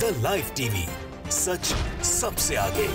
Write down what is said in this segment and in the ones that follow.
The live TV, सच सबसे आगे।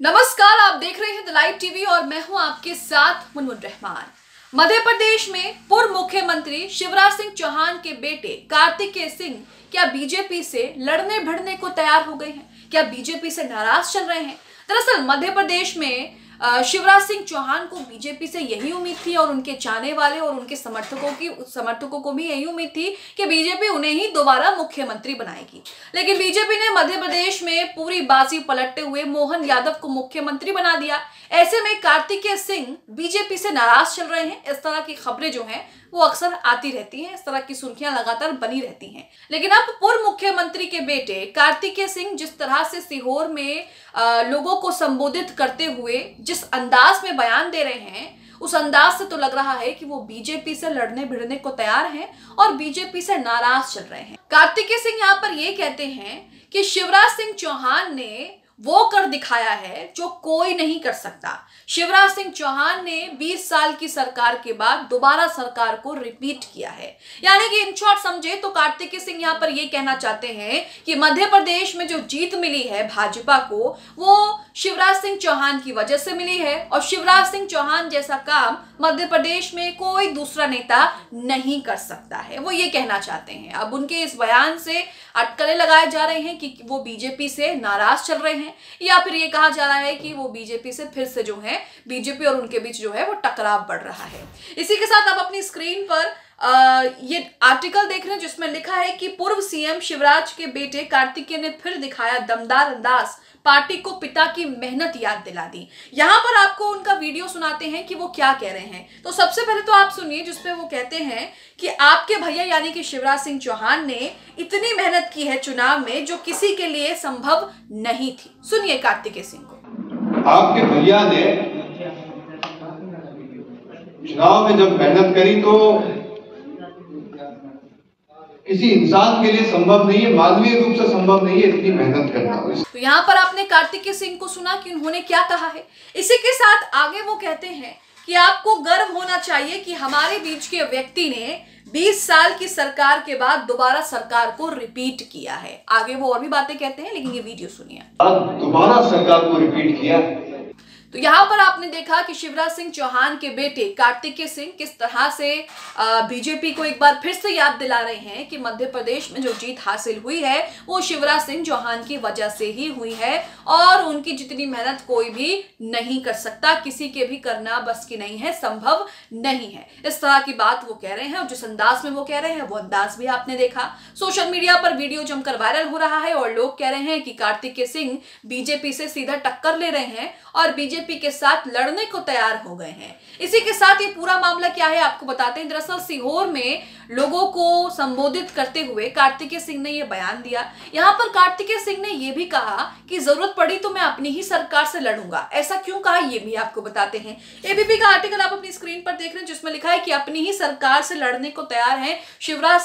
नमस्कार, आप देख रहे हैं द लाइव टीवी और मैं हूं आपके साथ मुनमुन रहमान। मध्य प्रदेश में पूर्व मुख्यमंत्री शिवराज सिंह चौहान के बेटे कार्तिकेय सिंह क्या बीजेपी से लड़ने भिड़ने को तैयार हो गए हैं? क्या बीजेपी से नाराज चल रहे हैं? दरअसल मध्य प्रदेश में शिवराज सिंह चौहान को बीजेपी से यही उम्मीद थी और उनके चाहने वाले और उनके समर्थकों को भी यही उम्मीद थी कि बीजेपी उन्हें ही दोबारा मुख्यमंत्री बनाएगी। लेकिन बीजेपी ने मध्य प्रदेश में पूरी बाजी पलटते हुए मोहन यादव को मुख्यमंत्री बना दिया। ऐसे में कार्तिकेय सिंह बीजेपी से नाराज चल रहे हैं। इस तरह की खबरें जो हैं वो अक्सर आती रहती हैं, इस तरह की सुर्खियां लगातार बनी रहती हैं। लेकिन अब पूर्व मुख्यमंत्री के बेटे कार्तिकेय सिंह जिस तरह से सीहोर में लोगों को संबोधित करते हुए जिस अंदाज में बयान दे रहे हैं, उस अंदाज से तो लग रहा है कि वो बीजेपी से लड़ने भिड़ने को तैयार हैं और बीजेपी से नाराज चल रहे हैं। कार्तिकेय सिंह यहाँ पर ये कहते हैं कि शिवराज सिंह चौहान ने वो कर दिखाया है जो कोई नहीं कर सकता। शिवराज सिंह चौहान ने 20 साल की सरकार के बाद दोबारा सरकार को रिपीट किया है। यानी कि इन शॉर्ट समझे तो कार्तिकेय सिंह यहाँ पर ये कहना चाहते हैं कि मध्य प्रदेश में जो जीत मिली है भाजपा को, वो शिवराज सिंह चौहान की वजह से मिली है और शिवराज सिंह चौहान जैसा काम मध्य प्रदेश में कोई दूसरा नेता नहीं कर सकता है, वो ये कहना चाहते हैं। अब उनके इस बयान से अटकलें लगाए जा रहे हैं कि वो बीजेपी से नाराज चल रहे हैं या फिर ये कहा जा रहा है कि वो बीजेपी से फिर से जो है बीजेपी और उनके बीच जो है वो टकराव बढ़ रहा है। इसी के साथ आप अपनी स्क्रीन पर ये आर्टिकल देख रहे हैं जिसमें लिखा है कि पूर्व सीएम शिवराज के बेटे कार्तिकेय ने फिर दिखाया दमदार अंदाज, पार्टी को पिता की मेहनत याद दिला दी। यहाँ पर आपको उनका वीडियो सुनाते हैं कि वो क्या कह रहे हैं। तो सबसे पहले तो आप सुनिए जिसपे वो कहते हैं कि आपके भैया यानी कि शिवराज सिंह चौहान ने इतनी मेहनत की है चुनाव में जो किसी के लिए संभव नहीं थी। सुनिए कार्तिकेय सिंह को। आपके भैया ने चुनाव में जब मेहनत करी तो किसी इंसान के लिए संभव नहीं है, मानवीय रूप से संभव नहीं है इतनी मेहनत करना। तो यहाँ पर आपने कार्तिकेय सिंह को सुना कि उन्होंने क्या कहा है। इसी के साथ आगे वो कहते हैं कि आपको गर्व होना चाहिए कि हमारे बीच के व्यक्ति ने 20 साल की सरकार के बाद दोबारा सरकार को रिपीट किया है। आगे वो और भी बातें कहते हैं लेकिन ये वीडियो सुनिए। दोबारा सरकार को रिपीट किया। तो यहाँ पर आपने देखा कि शिवराज सिंह चौहान के बेटे कार्तिकेय सिंह किस तरह से बीजेपी को एक बार फिर से याद दिला रहे हैं कि मध्य प्रदेश में जो जीत हासिल हुई है वो शिवराज सिंह चौहान की वजह से ही हुई है और उनकी जितनी मेहनत कोई भी नहीं कर सकता, किसी के भी करना बस की नहीं है, संभव नहीं है। इस तरह की बात वो कह रहे हैं और जिस अंदाज में वो कह रहे हैं वो अंदाज भी आपने देखा। सोशल मीडिया पर वीडियो जमकर वायरल हो रहा है और लोग कह रहे हैं कि कार्तिकेय सिंह बीजेपी से सीधा टक्कर ले रहे हैं और बीजेपी के साथ लड़ने को तैयार हो गए हैं। इसी के साथ ये पूरा मामला क्या है आपको बताते हैं। दरअसल सीहोर में लोगों को संबोधित करते हुए कार्तिकेय सिंह ने ये बयान दिया। यहाँ पर कार्तिकेय सिंह ने ये भी कहा कि जरूरत पड़ी तो मैं अपनी ही सरकार से लड़ूंगा। ऐसा क्यों कहा ये भी आपको बताते हैं। एबीपी का आर्टिकल आप अपनी स्क्रीन पर देख रहे हैं जिसमें लिखा है कि अपनी ही सरकार से लड़ने को तैयार है शिवराज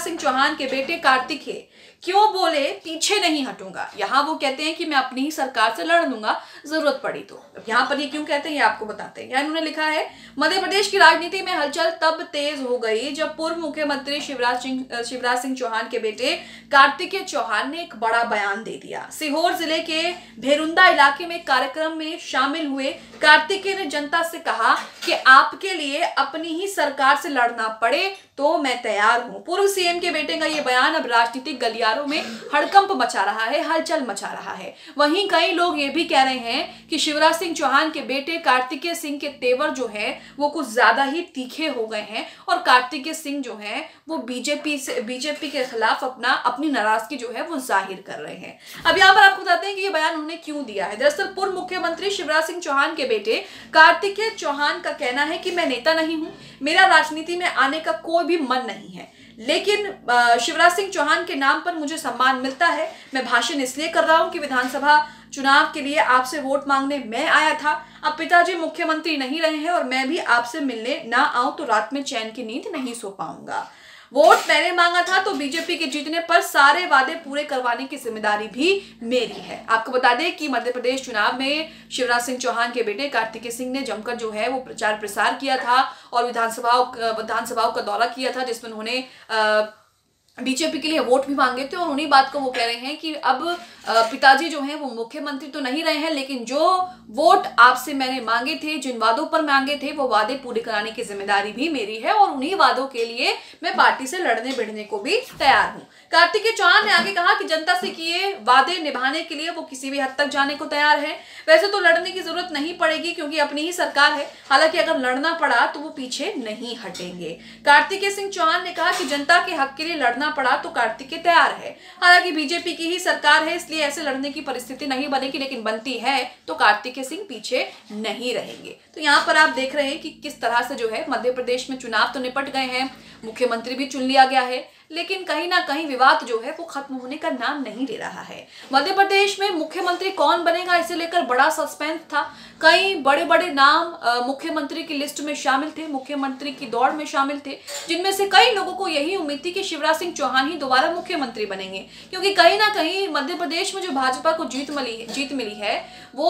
सिंह चौहान के बेटे कार्तिकेय। क्यों बोले पीछे नहीं हटूंगा। यहाँ वो कहते हैं कि मैं अपनी ही सरकार से लड़ लूंगा जरूरत पड़ी तो। यहाँ पर ये क्यों कहते हैं ये आपको बताते हैं। इन्होंने लिखा है मध्य प्रदेश की राजनीति में हलचल तब तेज हो गई जब पूर्व मुख्यमंत्री शिवराज सिंह चौहान के बेटे कार्तिकेय चौहान ने एक बड़ा बयान दे दिया। सीहोर जिले के भेरुंदा इलाके में कार्यक्रम में शामिल हुए कार्तिकेय ने जनता से कहा कि आपके लिए अपनी ही सरकार से लड़ना पड़े तो मैं तैयार हूं। पूर्व सीएम के बेटे का ये बयान अब राजनीतिक गलियारों में हड़कंप मचा रहा है, हलचल मचा रहा है। वहीं कई लोग ये भी कह रहे हैं कि शिवराज सिंह चौहान के बेटे कार्तिकेय सिंह के तेवर जो है वो कुछ ज्यादा ही तीखे हो गए हैं और कार्तिकेय सिंह जो है वो बीजेपी के खिलाफ अपनी नाराजगी जो है वो जाहिर कर रहे हैं। अब यहाँ पर आपको बताते हैं कि ये बयान उन्होंने क्यों दिया है। दरअसल पूर्व मुख्यमंत्री शिवराज सिंह चौहान के बेटे कार्तिकेय चौहान का कहना है कि मैं नेता नहीं हूं, मेरा राजनीति में आने का कोई भी मन नहीं है, लेकिन शिवराज सिंह चौहान के नाम पर मुझे सम्मान मिलता है। मैं भाषण इसलिए कर रहा हूं कि विधानसभा चुनाव के लिए आपसे वोट मांगने मैं आया था। अब पिताजी मुख्यमंत्री नहीं रहे हैं और मैं भी आपसे मिलने ना आऊं तो रात में चैन की नींद नहीं सो पाऊंगा। वोट मैंने मांगा था तो बीजेपी के जीतने पर सारे वादे पूरे करवाने की जिम्मेदारी भी मेरी है। आपको बता दें कि मध्य प्रदेश चुनाव में शिवराज सिंह चौहान के बेटे कार्तिकेय सिंह ने जमकर जो है वो प्रचार प्रसार किया था और विधानसभाओं का दौरा किया था जिसमें उन्होंने बीजेपी के लिए वोट भी मांगे थे, और उन्हीं बात को वो कह रहे हैं कि अब पिताजी जो हैं वो मुख्यमंत्री तो नहीं रहे हैं, लेकिन जो वोट आपसे मैंने मांगे थे, जिन वादों पर मांगे थे, वो वादे पूरे कराने की जिम्मेदारी भी मेरी है, और उन्हीं वादों के लिए मैं पार्टी से लड़ने भिड़ने को भी तैयार हूं। कार्तिकेय चौहान ने आगे कहा कि जनता से किए वादे निभाने के लिए वो किसी भी हद तक जाने को तैयार है। वैसे तो लड़ने की जरूरत नहीं पड़ेगी क्योंकि अपनी ही सरकार है, हालांकि अगर लड़ना पड़ा तो वो पीछे नहीं हटेंगे। कार्तिकेय सिंह चौहान ने कहा कि जनता के हक के लिए लड़ना पड़ा तो कार्तिकेय तैयार है। हालांकि बीजेपी की ही सरकार है, इसलिए ऐसे लड़ने की परिस्थिति नहीं बनेगी, लेकिन बनती है तो कार्तिकेय सिंह पीछे नहीं रहेंगे। तो यहाँ पर आप देख रहे हैं कि किस तरह से जो है मध्य प्रदेश में चुनाव तो निपट गए हैं, मुख्यमंत्री भी चुन लिया गया है, लेकिन कहीं ना कहीं विवाद जो है वो खत्म होने का नाम नहीं ले रहा है। मध्य प्रदेश में मुख्यमंत्री कौन बनेगा इसे लेकर बड़ा सस्पेंस था। कई बड़े बड़े नाम मुख्यमंत्री की लिस्ट में शामिल थे, मुख्यमंत्री की दौड़ में शामिल थे, जिनमें से कई लोगों को यही उम्मीद थी कि शिवराज सिंह चौहान ही दोबारा मुख्यमंत्री बनेंगे, क्योंकि कहीं ना कहीं मध्य प्रदेश में जो भाजपा को जीत मिली है वो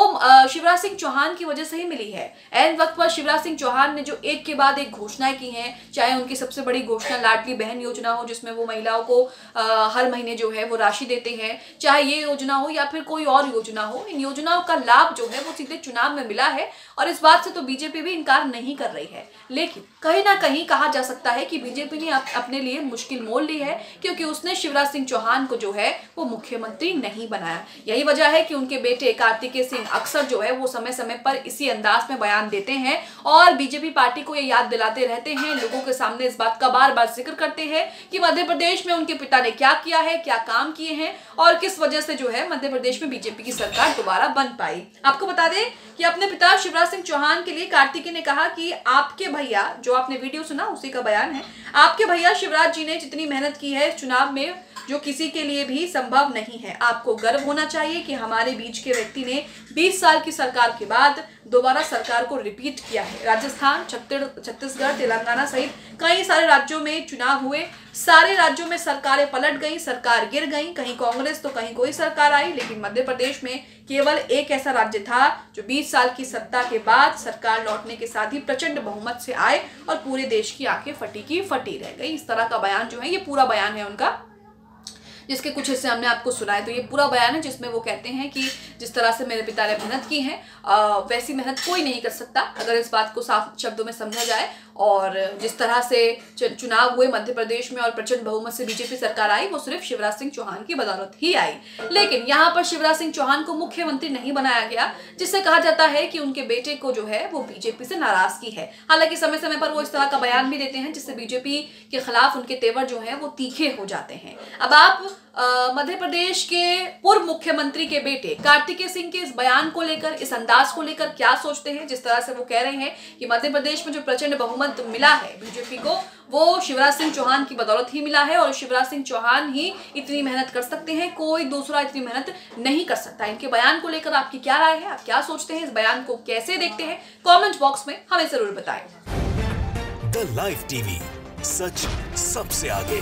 शिवराज सिंह चौहान की वजह से ही मिली है। ऐन वक्त पर शिवराज सिंह चौहान ने जो एक के बाद एक घोषणाएं की हैं, चाहे उनकी सबसे बड़ी घोषणा लाडली बहन योजना हो, जिसमें वो महिलाओं को हर महीने जो है वो राशि देते हैं, चाहे ये योजना हो या फिर कोई और योजना हो, इन योजनाओं का लाभ जो है वो सीधे चुनाव में मिला है, और इस बात से तो बीजेपी भी इनकार नहीं कर रही है। लेकिन कहीं ना कहीं कहा जा सकता है कि बीजेपी ने अपने लिए मुश्किल मोल ली है, क्योंकि उसने शिवराज सिंह चौहान को जो है वो मुख्यमंत्री नहीं बनाया। यही वजह है कि उनके बेटे कार्तिकेय सिंह अक्सर जो है वो समय समय पर इसी अंदाज में बयान देते हैं और बीजेपी पार्टी को ये याद दिलाते रहते हैं, लोगों के सामने इस बात का बार बार जिक्र करते हैं कि मध्य प्रदेश में उनके पिता ने क्या किया है, क्या काम किए हैं, और किस वजह से जो है मध्य प्रदेश में बीजेपी की सरकार दोबारा बन पाई। आपको बता दें कि अपने पिता शिवराज सिंह चौहान के लिए कार्तिकेय ने कहा कि आपके भैया, जो आपने वीडियो सुना उसी का बयान है, आपके भैया शिवराज जी ने जितनी मेहनत की है चुनाव में, जो किसी के लिए भी संभव नहीं है। आपको गर्व होना चाहिए कि हमारे बीच के व्यक्ति ने 20 साल की सरकार के बाद दोबारा सरकार को रिपीट किया है। राजस्थान, छत्तीसगढ़, तेलंगाना सहित कई सारे राज्यों में चुनाव हुए, सारे राज्यों में सरकारें पलट गई, सरकार गिर गई, कहीं कांग्रेस तो कहीं कोई सरकार आई, लेकिन मध्य प्रदेश में केवल एक ऐसा राज्य था जो 20 साल की सत्ता के बाद सरकार लौटने के साथ ही प्रचंड बहुमत से आए और पूरे देश की आंखें फटी की फटी रह गई। इस तरह का बयान जो है, ये पूरा बयान है उनका, जिसके कुछ हिस्से हमने आपको सुनाए। तो ये पूरा बयान है जिसमें वो कहते हैं कि जिस तरह से मेरे पिता ने मेहनत की है वैसी मेहनत कोई नहीं कर सकता, अगर इस बात को साफ शब्दों में समझा जाए। और जिस तरह से चुनाव हुए मध्य प्रदेश में और प्रचंड बहुमत से बीजेपी सरकार आई, वो सिर्फ शिवराज सिंह चौहान की बदौलत ही आई। लेकिन यहाँ पर शिवराज सिंह चौहान को मुख्यमंत्री नहीं बनाया गया, जिससे कहा जाता है कि उनके बेटे को जो है वो बीजेपी से नाराजगी है। हालांकि समय समय पर वो इस तरह का बयान भी देते हैं जिससे बीजेपी के खिलाफ उनके तेवर जो है वो तीखे हो जाते हैं। अब आप मध्य प्रदेश के पूर्व मुख्यमंत्री के बेटे कार्तिकेय सिंह के इस बयान को लेकर, इस अंदाज को लेकर क्या सोचते हैं? जिस तरह से वो कह रहे हैं कि मध्य प्रदेश में जो प्रचंड बहुमत मिला है बीजेपी को, वो शिवराज सिंह चौहान की बदौलत ही मिला है, और शिवराज सिंह चौहान ही इतनी मेहनत कर सकते हैं, कोई दूसरा इतनी मेहनत नहीं कर सकता। इनके बयान को लेकर आपकी क्या राय है? आप क्या सोचते हैं? इस बयान को कैसे देखते हैं? कमेंट बॉक्स में हमें जरूर बताएं। द लाइव टीवी, सच सबसे आगे।